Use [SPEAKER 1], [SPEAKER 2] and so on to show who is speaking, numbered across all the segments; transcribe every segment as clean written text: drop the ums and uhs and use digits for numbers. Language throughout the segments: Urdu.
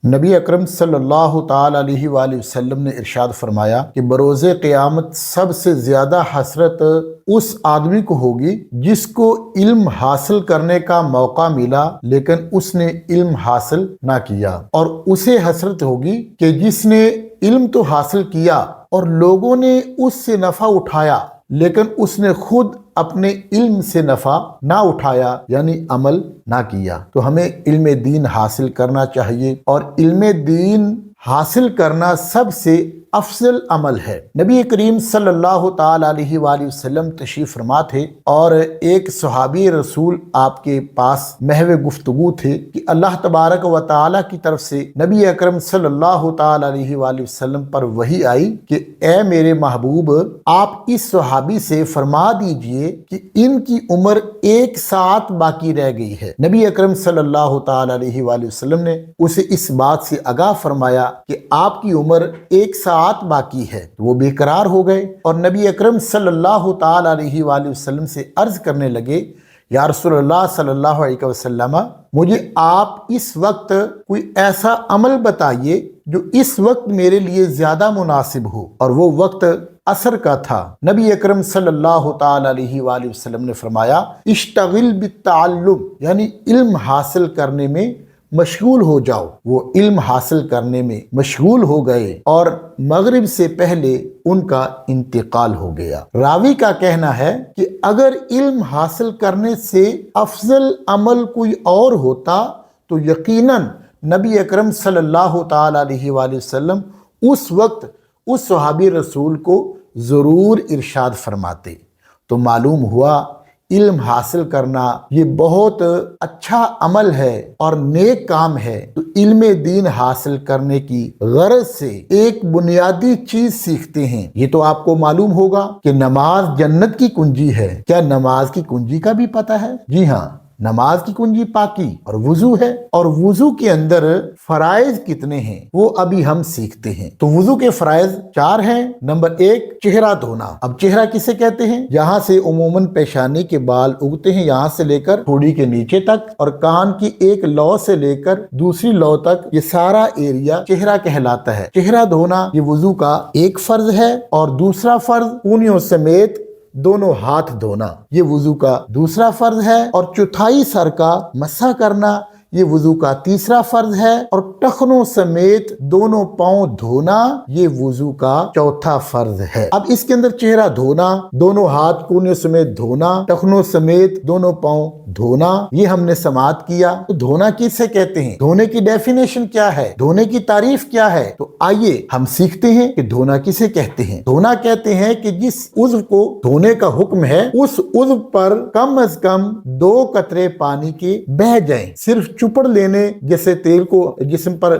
[SPEAKER 1] نبی اکرم صلی اللہ تعالی علیہ وآلہ وسلم نے ارشاد فرمایا کہ بروز قیامت سب سے زیادہ حسرت اس آدمی کو ہوگی جس کو علم حاصل کرنے کا موقع ملا لیکن اس نے علم حاصل نہ کیا، اور اسے حسرت ہوگی کہ جس نے علم تو حاصل کیا اور لوگوں نے اس سے نفع اٹھایا لیکن اس نے خود اپنے علم سے نفع نہ اٹھایا، یعنی عمل نہ کیا۔ تو ہمیں علم دین حاصل کرنا چاہیے، اور علم دین حاصل کرنا سب سے افضل عمل ہے۔ نبی کریم صلی اللہ تعالی علیہ وآلہ وسلم تشریف فرما تھے، اور ایک صحابی رسول آپ کے پاس محو گفتگو تھے کہ اللہ تبارک و تعالی کی طرف سے نبی اکرم صلی اللہ تعالی علیہ وآلہ وسلم پر وحی آئی کہ اے میرے محبوب، آپ اس صحابی سے فرما دیجئے کہ ان کی عمر 1 ساعت باقی رہ گئی ہے۔ نبی اکرم صلی اللہ تعالی علیہ وآلہ وسلم نے اسے اس بات سے آگاہ فرمایا کہ آپ کی عمر 1 ساعت باقی ہے۔ وہ بے قرار ہو گئے اور نبی اکرم صلی اللہ تعالی علیہ وآلہ وسلم سے عرض کرنے لگے، یا رسول اللہ صلی اللہ علیہ وسلم، مجھے آپ اس وقت کوئی ایسا عمل بتائیے جو اس وقت میرے لیے زیادہ مناسب ہو، اور وہ وقت عصر کا تھا۔ نبی اکرم صلی اللہ تعالی علیہ وآلہ وسلم نے فرمایا، اشتغل بالتعلم، یعنی علم حاصل کرنے میں مشغول ہو جاؤ۔ وہ علم حاصل کرنے میں مشغول ہو گئے اور مغرب سے پہلے ان کا انتقال ہو گیا۔ راوی کا کہنا ہے کہ اگر علم حاصل کرنے سے افضل عمل کوئی اور ہوتا تو یقیناً نبی اکرم صلی اللہ تعالی علیہ وآلہ وسلم اس وقت اس صحابی رسول کو ضرور ارشاد فرماتے۔ تو معلوم ہوا علم حاصل کرنا یہ بہت اچھا عمل ہے اور نیک کام ہے۔ تو علم دین حاصل کرنے کی غرض سے ایک بنیادی چیز سیکھتے ہیں۔ یہ تو آپ کو معلوم ہوگا کہ نماز جنت کی کنجی ہے۔ کیا نماز کی کنجی کا بھی پتہ ہے؟ جی ہاں، نماز کی کنجی پاکی اور وضو ہے، اور وضو کے اندر فرائض کتنے ہیں وہ ابھی ہم سیکھتے ہیں۔ تو وضو کے فرائض 4 ہیں۔ نمبر 1، چہرہ دھونا۔ اب چہرہ کسے کہتے ہیں؟ یہاں سے عموماً پیشانی کے بال اگتے ہیں، یہاں سے لے کر ٹھوڑی کے نیچے تک، اور کان کی ایک لو سے لے کر دوسری لو تک، یہ سارا ایریا چہرہ کہلاتا ہے۔ چہرہ دھونا یہ وضو کا ایک فرض ہے، اور دوسرا فرض کونیوں سمیت دونوں ہاتھ دھونا، یہ وضو کا دوسرا فرض ہے، اور چوتھائی سر کا مسح کرنا یہ وضو کا تیسرا فرض ہے، اور ٹخنوں سمیت دونوں پاؤں دھونا یہ وضو کا چوتھا فرض ہے۔ اب اس کے اندر چہرہ دھونا، دونوں ہاتھ کونیوں سمیت دھونا، ٹخنوں سمیت دونوں پاؤں دھونا، یہ ہم نے سماعت کیا۔ تو دھونا کسے کہتے ہیں؟ دھونے کی ڈیفینیشن کیا ہے؟ دھونے کی تعریف کیا ہے؟ تو آئیے ہم سیکھتے ہیں کہ دھونا کسے کہتے ہیں۔ دھونا کہتے ہیں کہ جس عضو کو دھونے کا حکم ہے اس عضو پر کم از کم 2 قطرے پانی کے بہہ جائیں۔ صرف چپڑ لینے جیسے تیل کو جسم پر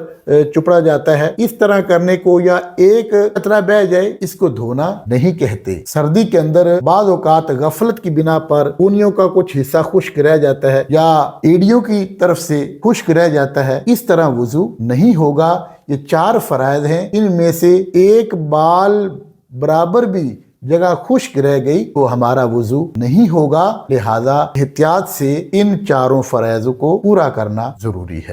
[SPEAKER 1] چپڑا جاتا ہے اس طرح کرنے کو، یا ایک قطرہ بہ جائے، اس کو دھونا نہیں کہتے۔ سردی کے اندر بعض اوقات غفلت کی بنا پر کونیوں کا کچھ حصہ خشک رہ جاتا ہے یا ایڑیوں کی طرف سے خشک رہ جاتا ہے، اس طرح وضو نہیں ہوگا۔ یہ 4 فرائض ہیں، ان میں سے ایک بال برابر بھی جگہ خشک رہ گئی تو ہمارا وضو نہیں ہوگا، لہذا احتیاط سے ان 4 فرائض کو پورا کرنا ضروری ہے۔